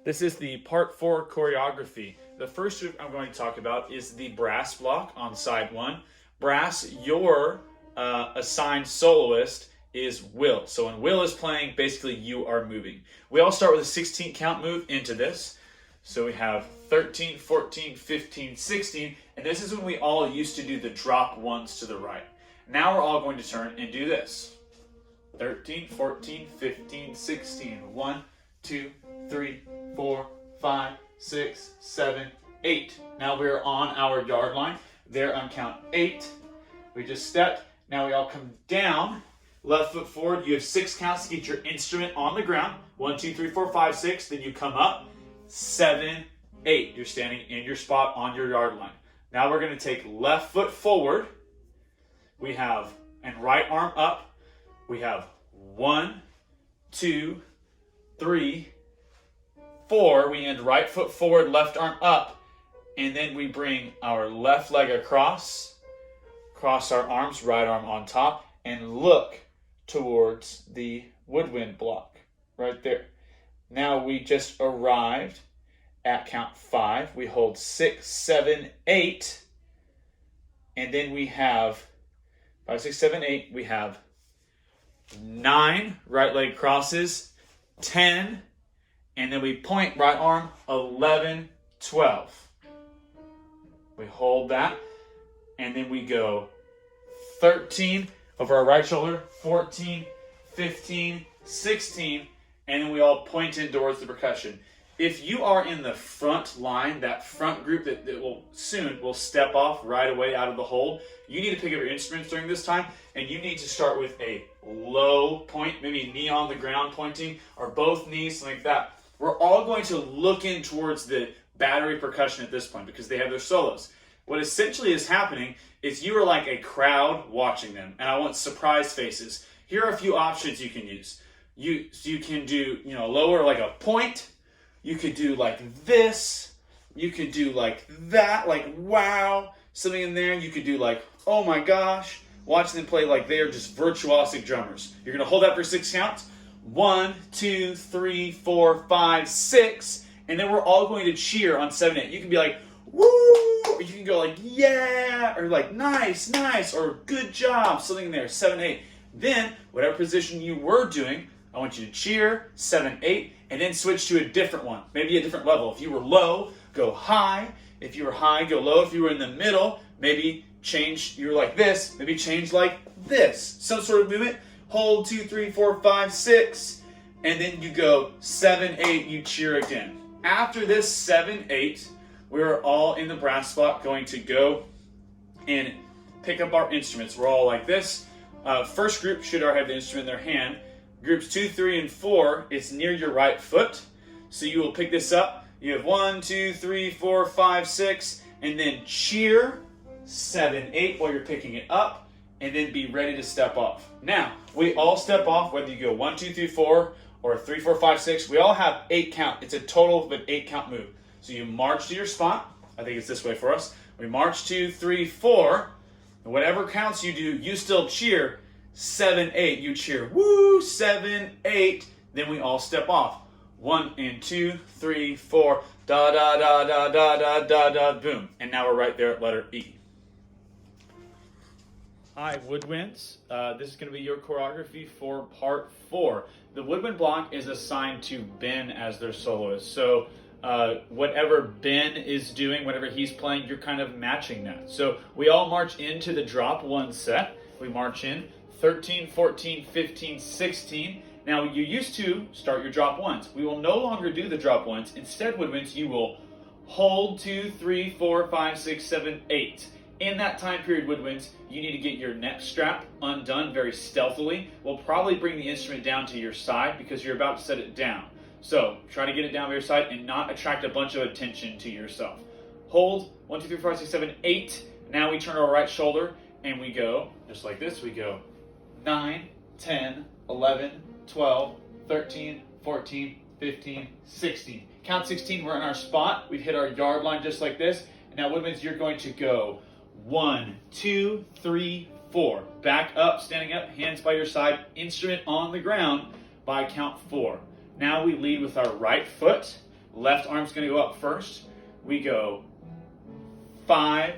This is the part 4 choreography. The first group I'm going to talk about is the brass block on side 1. Brass, your assigned soloist is Will. So when Will is playing, basically you are moving. We all start with a 16 count move into this. So we have 13, 14, 15, 16, and this is when we all used to do the drop ones to the right. Now we're all going to turn and do this. 13, 14, 15, 16, 1, 2, 3, 4, 5, 6, 7, 8. Now we're on our yard line. There on count 8. We just stepped. Now we all come down. Left foot forward. You have 6 counts to get your instrument on the ground. 1, 2, 3, 4, 5, 6. Then you come up. 7, 8. You're standing in your spot on your yard line. Now we're going to take left foot forward. We have, and right arm up. We have 1, 2, 3, 4. We end right foot forward, left arm up. And then we bring our left leg across. Cross our arms, right arm on top. And look towards the woodwind block. Right there. Now we just arrived at count 5. We hold 6, 7, 8. And then we have 5, 6, 7, 8. We have 9 right leg crosses, 10, and then we point right arm, 11, 12. We hold that, and then we go 13 over our right shoulder, 14, 15, 16, and then we all point in towards the percussion. If you are in the front line, that front group that will step off right away out of the hold, you need to pick up your instruments during this time, and you need to start with a low point, maybe knee on the ground pointing, or both knees, something like that. We're all going to look in towards the battery percussion at this point because they have their solos. What essentially is happening is you are like a crowd watching them, and I want surprise faces. Here are a few options you can use. You can do, lower like a point. You could do like this. You could do like that, like wow, something in there. You could do like, oh my gosh. Watching them play like they are just virtuosic drummers. You're going to hold that for 6 counts. 1, 2, 3, 4, 5, 6. And then we're all going to cheer on 7, 8. You can be like, woo! Or you can go like, yeah! Or like, nice, nice! Or good job! Something in there, 7, 8. Then, whatever position you were doing, I want you to cheer, 7, 8, and then switch to a different one. Maybe a different level. If you were low, go high. If you were high, go low. If you were in the middle, maybe change, you're like this, maybe change like this. Some sort of movement. Hold 2, 3, 4, 5, 6, and then you go 7, 8, you cheer again. After this 7, 8, we're all in the brass spot going to go and pick up our instruments. We're all like this. First group should already have the instrument in their hand. Groups 2, 3, and 4, it's near your right foot. So you will pick this up. You have 1, 2, 3, 4, 5, 6, and then cheer 7, 8 while you're picking it up. And then be ready to step off. Now, we all step off, whether you go 1, 2, 3, 4, or 3, 4, 5, 6. We all have 8 count. It's a total of an 8 count move. So you march to your spot. I think it's this way for us. We march 2, 3, 4. And whatever counts you do, you still cheer 7, 8. You cheer woo 7, 8. Then we all step off. 1 and 2, 3, 4. Da da da da da da da da. Boom. And now we're right there at letter E. Hi, Woodwinds. This is going to be your choreography for part 4. The woodwind block is assigned to Ben as their soloist. So whatever Ben is doing, whatever he's playing, you're kind of matching that. So we all march into the drop 1 set. We march in 13, 14, 15, 16. Now you used to start your drop 1s. We will no longer do the drop 1s. Instead, Woodwinds, you will hold 2, 3, 4, 5, 6, 7, 8. In that time period, Woodwinds, you need to get your neck strap undone very stealthily. We'll probably bring the instrument down to your side because you're about to set it down. So try to get it down by your side and not attract a bunch of attention to yourself. Hold 1, 2, 3, 4, 5, 6, 7, 8. Now we turn our right shoulder and we go just like this. We go 9, 10, 11, 12, 13, 14, 15, 16. Count 16, we're in our spot. We've hit our yard line just like this. And now, Woodwinds, you're going to go 1, 2, 3, 4. Back up, standing up, hands by your side, instrument on the ground by count 4. Now we lead with our right foot. Left arm's gonna go up first. We go 5,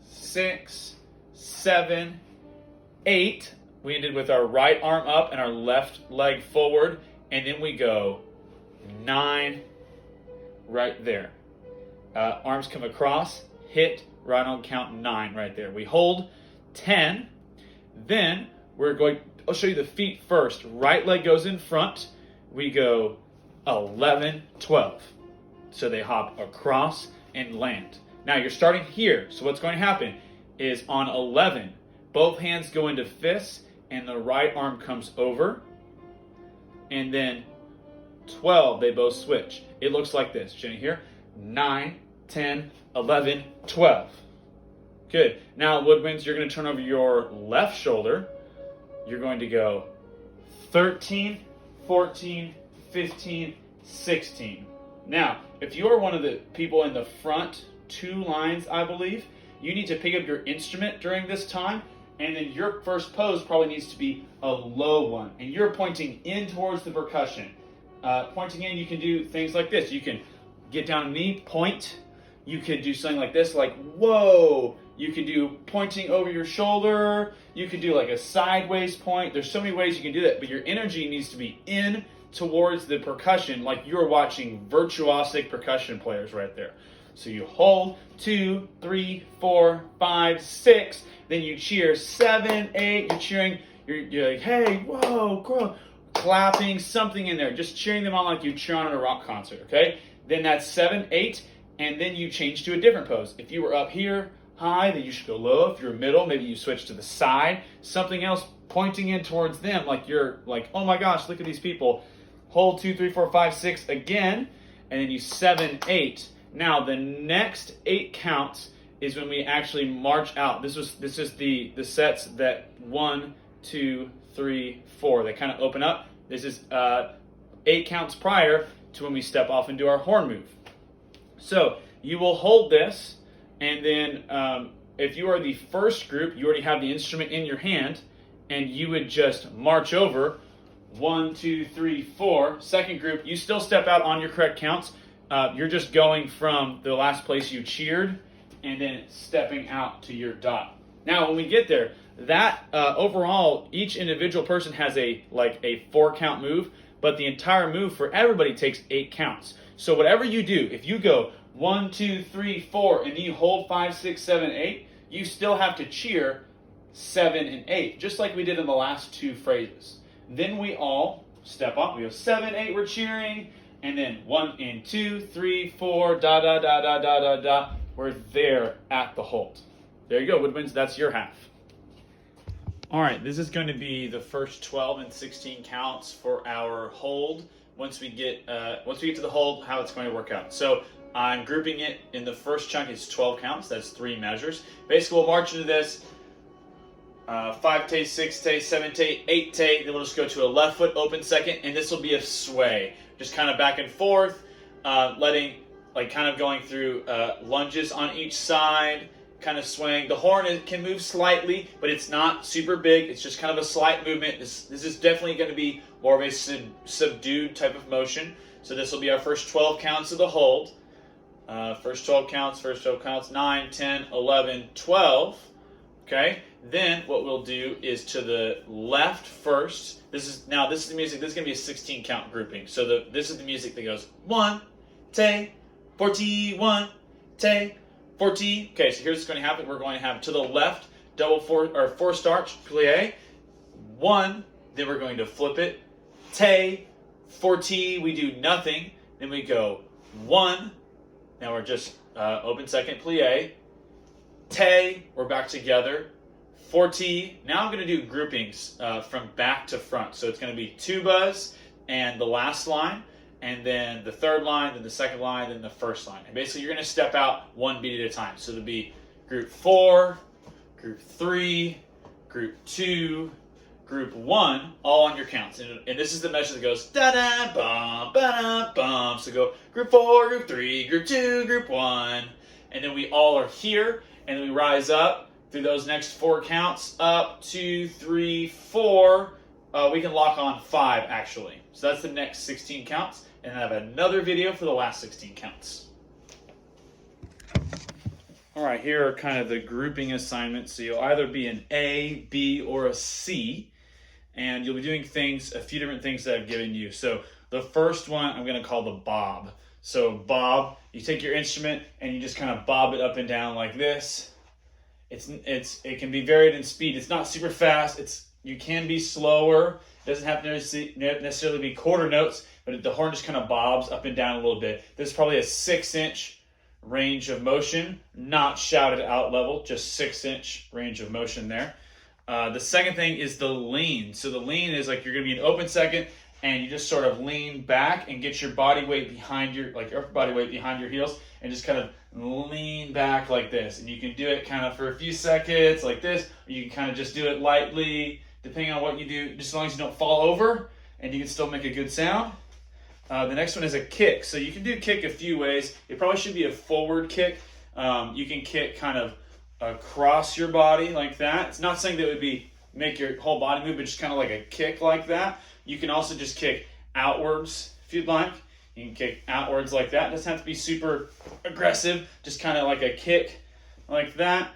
6, 7, 8. We ended with our right arm up and our left leg forward. And then we go 9 right there. Arms come across, hit, right on count 9 right there. We hold 10. Then we're going, I'll show you the feet first. Right leg goes in front. We go 11, 12. So they hop across and land. Now you're starting here. So what's going to happen is on 11, both hands go into fists and the right arm comes over. And then 12, they both switch. It looks like this. Jenny here. 9, 10, 11, 12. Good. Now, Woodwinds, you're going to turn over your left shoulder. You're going to go 13, 14, 15, 16. Now, if you are one of the people in the front 2 lines, I believe, you need to pick up your instrument during this time, and then your first pose probably needs to be a low one, and you're pointing in towards the percussion. Pointing in, you can do things like this. You can get down a knee, point. You could do something like this, like whoa. You could do pointing over your shoulder. You could do like a sideways point. There's so many ways you can do that, but your energy needs to be in towards the percussion, like you're watching virtuosic percussion players right there. So you hold 2, 3, 4, 5, 6. Then you cheer 7, 8. You're cheering. You're like, hey, whoa, grow. Clapping something in there. Just cheering them on like you cheer on at a rock concert. Okay. Then that's 7, 8, and then you change to a different pose. If you were up here high, then you should go low. If you're middle, maybe you switch to the side. Something else pointing in towards them, like you're like, oh my gosh, look at these people. Hold 2, 3, 4, 5, 6 again, and then you 7, 8. Now the next 8 counts is when we actually march out. This is the sets that 1, 2, 3, 4. They kind of open up. This is 8 counts prior to when we step off and do our horn move. So you will hold this, and then if you are the first group, you already have the instrument in your hand, and you would just march over 1, 2, 3, 4. Second group, you still step out on your correct counts. You're just going from the last place you cheered and then stepping out to your dot. Now, when we get there, that overall, each individual person has a 4-count move, but the entire move for everybody takes 8 counts. So whatever you do, if you go 1, 2, 3, 4, and then you hold 5, 6, 7, 8, you still have to cheer 7 and 8, just like we did in the last 2 phrases. Then we all step off. We go 7, 8, we're cheering, and then 1 and 2, 3, 4, da da da da da da da. We're there at the hold. There you go, Woodwinds. That's your half. All right, this is going to be the first 12 and 16 counts for our hold. Once we get to the hold, how it's going to work out. So I'm grouping it in the first chunk. It's 12 counts. That's 3 measures. Basically, we'll march into this. 5-tay, 6-tay, 7-tay, 8-tay. Then we'll just go to a left foot open second, and this will be a sway. Just kind of back and forth, letting, kind of going through lunges on each side, kind of swaying. The horn can move slightly, but it's not super big. It's just kind of a slight movement. This is definitely going to be more of a subdued type of motion. So this will be our first 12 counts of the hold. First 12 counts, 9, 10, 11, 12. Okay, then what we'll do is to the left first. This is the music. This is going to be a 16 count grouping. So this is the music that goes 1, tay, 40, 1, tay, 40. Okay, so here's what's going to happen. We're going to have to the left double 4 starch plie, 1. Then we're going to flip it, tay, 40. We do nothing. Then we go 1. Now we're just open second plie. Tay, we're back together. 40. Now I'm going to do groupings from back to front. So it's going to be tubas and the last line, and then the third line, then the second line, then the first line. And basically you're going to step out 1 beat at a time. So it'll be group 4, group 3, group 2, group 1, all on your counts. And this is the measure that goes da-da, bum, ba-da, bum. So go group 4, group 3, group 2, group 1. And then we all are here. And then we rise up through those next 4 counts. Up, 2, 3, 4. We can lock on 5, actually. So that's the next 16 counts. and I have another video for the last 16 counts. All right, here are kind of the grouping assignments. So you'll either be an A, B, or a C, and you'll be doing a few different things that I've given you. So the first one I'm going to call the bob. So bob, you take your instrument and you just kind of bob it up and down like this. It can be varied in speed. It's not super fast. You can be slower. It doesn't have to necessarily be quarter notes, but the horn just kind of bobs up and down a little bit. This is probably a 6-inch range of motion, not shouted out level, just 6-inch range of motion there. The second thing is the lean. So the lean is like you're going to be an open second, and you just sort of lean back and get your body weight behind your upper body weight behind your heels, and just kind of lean back like this. And you can do it kind of for a few seconds like this, or you can kind of just do it lightly, depending on what you do, just as long as you don't fall over, and you can still make a good sound. The next one is a kick. So you can do kick a few ways. It probably should be a forward kick. You can kick kind of across your body like that. It's not saying that it would make your whole body move, but just kind of like a kick like that. You can also just kick outwards if you'd like. You can kick outwards like that. It doesn't have to be super aggressive, just kind of like a kick like that.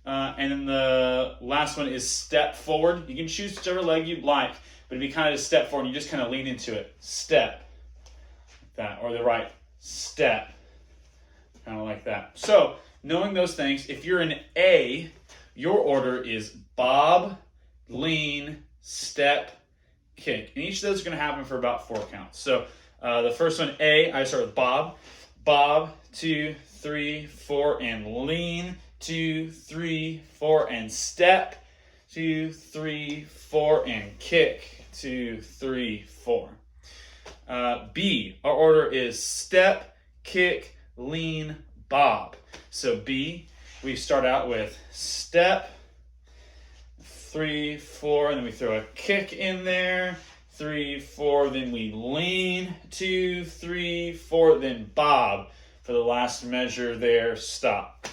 And then the last one is step forward. You can choose whichever leg you'd like, but it'd be kind of a step forward. You just kind of lean into it. Step. That, or the right step, kind of like that. So knowing those things, if you're an A, your order is bob, lean, step, kick, and each of those are going to happen for about 4 counts. So the first one, A, I start with bob, 2, 3, 4, and lean, 2, 3, 4, and step, 2, 3, 4, and kick, 2, 3, 4. B, our order is step, kick, lean, bob. So B, we start out with step, 3, 4, and then we throw a kick in there, 3, 4, then we lean, 2, 3, 4, then bob. For the last measure there, stop.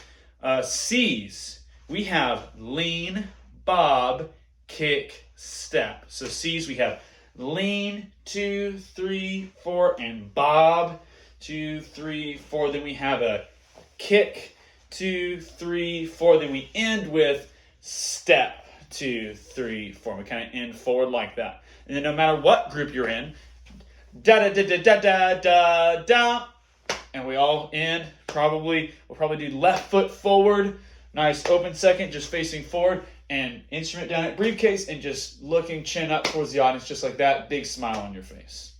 C's, we have lean, bob, kick, step. So C's, we have lean, 2, 3, 4, and bob, 2, 3, 4. Then we have a kick, 2, 3, 4. Then we end with step, 2, 3, 4. We kind of end forward like that. And then no matter what group you're in, da da da da da da da da, and we all end. We'll probably do left foot forward, nice open second, just facing forward, and instrument down at briefcase, and just looking chin up towards the audience, just like that, big smile on your face.